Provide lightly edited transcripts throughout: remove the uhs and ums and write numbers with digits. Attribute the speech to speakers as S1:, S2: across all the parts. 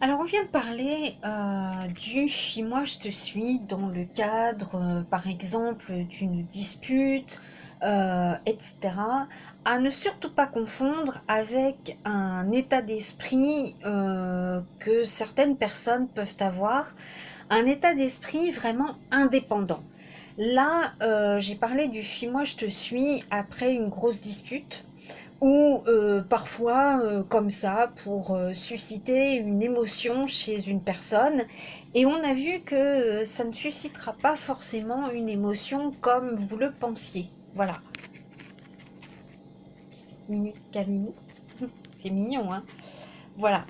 S1: Alors, on vient de parler du «moi je te suis» dans le cadre, par exemple, d'une dispute, etc. À ne surtout pas confondre avec un état d'esprit que certaines personnes peuvent avoir, un état d'esprit vraiment indépendant. Là, j'ai parlé du «moi je te suis» après une grosse dispute ou parfois comme ça pour susciter une émotion chez une personne et on a vu que ça ne suscitera pas forcément une émotion comme vous le pensiez. Voilà. Minute câlinou. C'est mignon, hein. Voilà.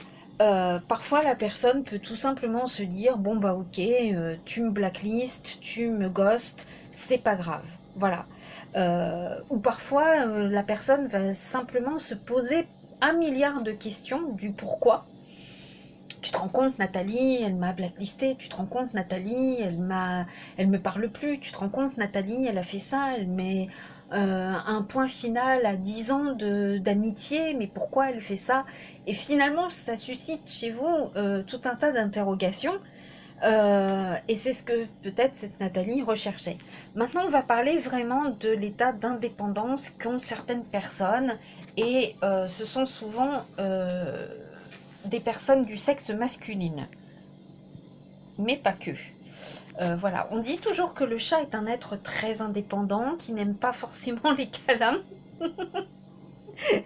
S1: Parfois la personne peut tout simplement se dire bon bah ok, tu me blacklist, tu me ghostes, c'est pas grave. Voilà. Ou parfois la personne va simplement se poser un milliard de questions du pourquoi. Tu te rends compte, Nathalie, elle m'a blacklisté. Tu te rends compte, Nathalie, elle me parle plus. Tu te rends compte, Nathalie, elle a fait ça. Elle met un point final à 10 ans d'amitié. Mais pourquoi elle fait ça? Et finalement, ça suscite chez vous tout un tas d'interrogations. Et c'est ce que peut-être cette Nathalie recherchait. Maintenant, on va parler vraiment de l'état d'indépendance qu'ont certaines personnes. Et ce sont souvent des personnes du sexe masculine, mais pas que. Voilà, on dit toujours que le chat est un être très indépendant, qui n'aime pas forcément les câlins.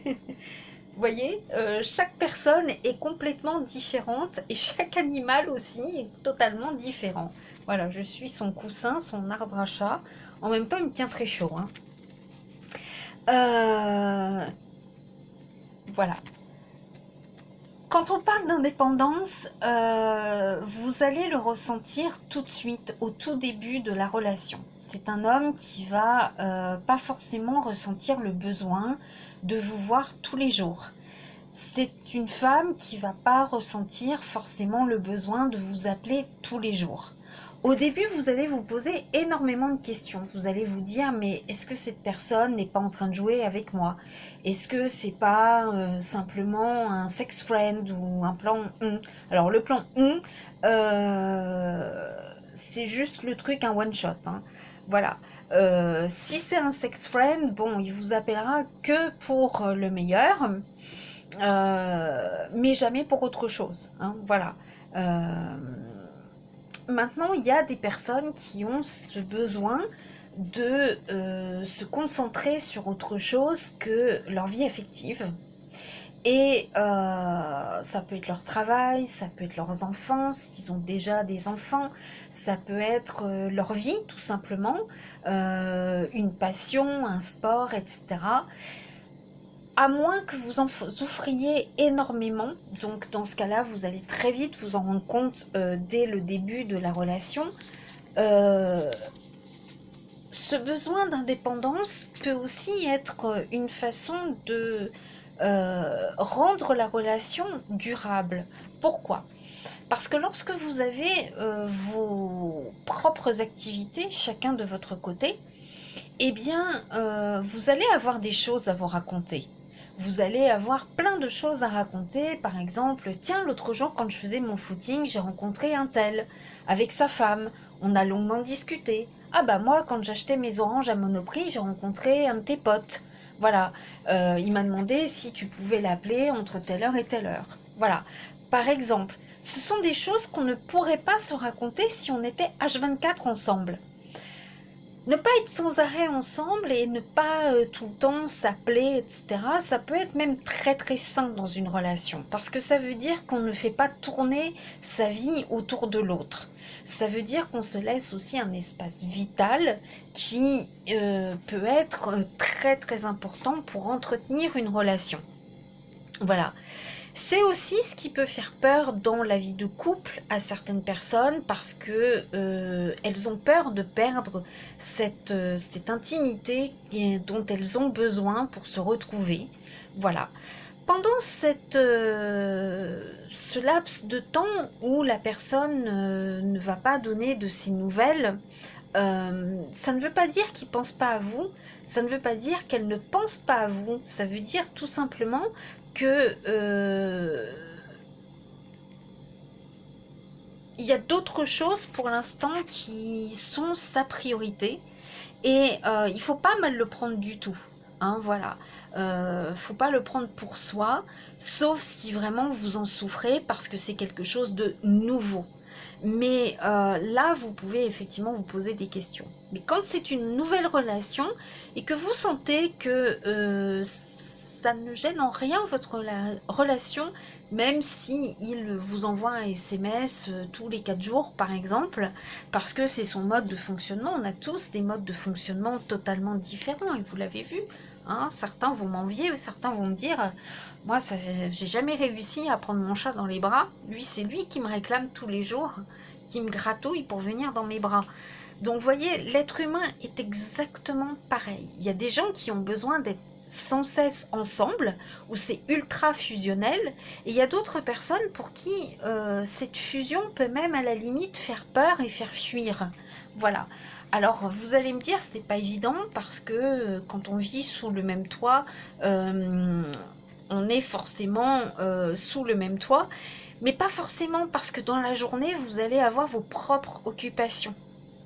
S1: Vous voyez, chaque personne est complètement différente et chaque animal aussi est totalement différent. Voilà, je suis son coussin, son arbre à chat. En même temps, il me tient très chaud, hein. Voilà. Quand on parle d'indépendance, vous allez le ressentir tout de suite au tout début de la relation. C'est un homme qui va pas forcément ressentir le besoin de vous voir tous les jours. C'est une femme qui va pas ressentir forcément le besoin de vous appeler tous les jours. Au début, vous allez vous poser énormément de questions. Vous allez vous dire, mais est-ce que cette personne n'est pas en train de jouer avec moi? Est-ce que c'est pas simplement un sex friend ou un plan Alors, le plan c'est juste le truc, un one shot, hein. Voilà. Si c'est un sex friend, bon, il vous appellera que pour le meilleur, mais jamais pour autre chose, hein. Voilà. Maintenant, il y a des personnes qui ont ce besoin de se concentrer sur autre chose que leur vie affective. Et ça peut être leur travail, ça peut être leurs enfants, s'ils ont déjà des enfants, ça peut être leur vie tout simplement, une passion, un sport, etc. À moins que vous en souffriez énormément, donc dans ce cas-là, vous allez très vite vous en rendre compte dès le début de la relation. Euh, Ce besoin d'indépendance peut aussi être une façon de rendre la relation durable. Pourquoi? Parce que lorsque vous avez vos propres activités, chacun de votre côté, eh bien, vous allez avoir des choses à vous raconter. Vous allez avoir plein de choses à raconter. Par exemple, tiens, l'autre jour, quand je faisais mon footing, j'ai rencontré un tel avec sa femme. On a longuement discuté. Ah bah moi, quand j'achetais mes oranges à Monoprix, j'ai rencontré un de tes potes. Voilà. Il m'a demandé si tu pouvais l'appeler entre telle heure et telle heure. Voilà. Par exemple, ce sont des choses qu'on ne pourrait pas se raconter si on était H24 ensemble. Ne pas être sans arrêt ensemble et ne pas tout le temps s'appeler, etc., ça peut être même très très sain dans une relation. Parce que ça veut dire qu'on ne fait pas tourner sa vie autour de l'autre. Ça veut dire qu'on se laisse aussi un espace vital qui peut être très très important pour entretenir une relation. Voilà. C'est aussi ce qui peut faire peur dans la vie de couple à certaines personnes parce que elles ont peur de perdre cette intimité dont elles ont besoin pour se retrouver. Voilà. Pendant ce laps de temps où la personne ne va pas donner de ses nouvelles, ça ne veut pas dire qu'il ne pense pas à vous, ça ne veut pas dire qu'elle ne pense pas à vous, ça veut dire tout simplement que y a d'autres choses pour l'instant qui sont sa priorité. Et il faut pas mal le prendre du tout. Hein, voilà. Faut pas le prendre pour soi, sauf si vraiment vous en souffrez parce que c'est quelque chose de nouveau. Mais là, vous pouvez effectivement vous poser des questions. Mais quand c'est une nouvelle relation et que vous sentez que ça ne gêne en rien votre relation, même si il vous envoie un SMS tous les 4 jours par exemple, parce que c'est son mode de fonctionnement. On a tous des modes de fonctionnement totalement différents et vous l'avez vu. Hein, certains vont m'envier, certains vont me dire moi j'ai jamais réussi à prendre mon chat dans les bras. Lui, c'est lui qui me réclame tous les jours, qui me gratouille pour venir dans mes bras. Donc vous voyez, l'être humain est exactement pareil. Il y a des gens qui ont besoin d'être sans cesse ensemble, où c'est ultra fusionnel, et il y a d'autres personnes pour qui cette fusion peut même à la limite faire peur et faire fuir. Voilà. Alors vous allez me dire, c'est pas évident parce que quand on vit sous le même toit, on est forcément sous le même toit, mais pas forcément parce que dans la journée, vous allez avoir vos propres occupations.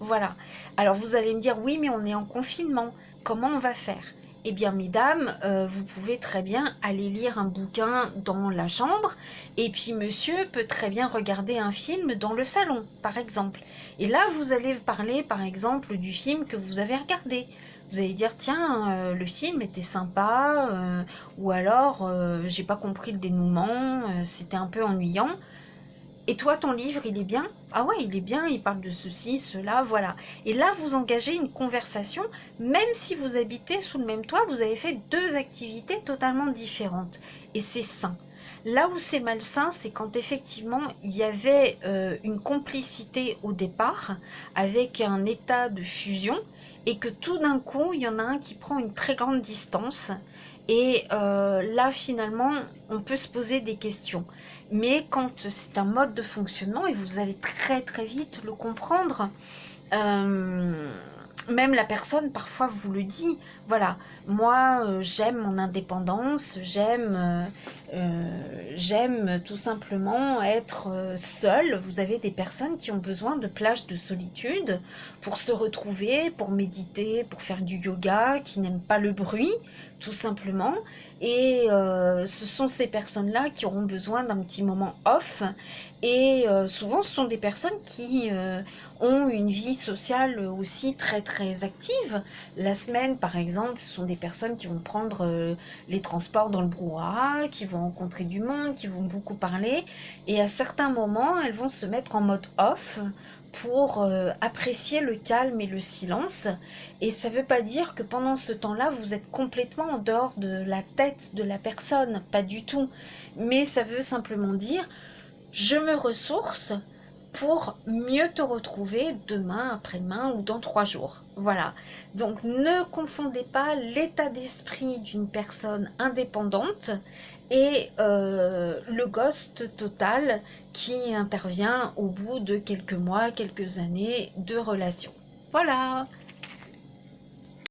S1: Voilà. Alors vous allez me dire, oui, mais on est en confinement, comment on va faire? Eh bien, mesdames, vous pouvez très bien aller lire un bouquin dans la chambre, et puis monsieur peut très bien regarder un film dans le salon, par exemple. Et là, vous allez parler, par exemple, du film que vous avez regardé. Vous allez dire, tiens, le film était sympa, ou alors, j'ai pas compris le dénouement, c'était un peu ennuyant. Et toi, ton livre, il est bien? Ah ouais, il est bien, il parle de ceci, cela, voilà. Et là, vous engagez une conversation, même si vous habitez sous le même toit, vous avez fait 2 activités totalement différentes. Et c'est sain. Là où c'est malsain, c'est quand effectivement il y avait une complicité au départ, avec un état de fusion, et que tout d'un coup, il y en a un qui prend une très grande distance. Et là, finalement, on peut se poser des questions. Mais quand c'est un mode de fonctionnement, et vous allez très très vite le comprendre, même la personne parfois vous le dit, voilà, moi j'aime mon indépendance, j'aime tout simplement être seule. Vous avez des personnes qui ont besoin de plages de solitude pour se retrouver, pour méditer, pour faire du yoga, qui n'aiment pas le bruit, tout simplement. Et ce sont ces personnes-là qui auront besoin d'un petit moment off. Et souvent, ce sont des personnes qui ont une vie sociale aussi très très active. La semaine, par exemple, ce sont des personnes qui vont prendre les transports dans le brouhaha, qui vont rencontrer du monde, qui vont beaucoup parler. Et à certains moments, elles vont se mettre en mode off pour apprécier le calme et le silence. Et ça ne veut pas dire que pendant ce temps-là, vous êtes complètement en dehors de la tête de la personne, pas du tout. Mais ça veut simplement dire, je me ressource pour mieux te retrouver demain, après-demain ou dans 3 jours. Voilà. Donc ne confondez pas l'état d'esprit d'une personne indépendante et le ghost total qui intervient au bout de quelques mois, quelques années de relation. Voilà.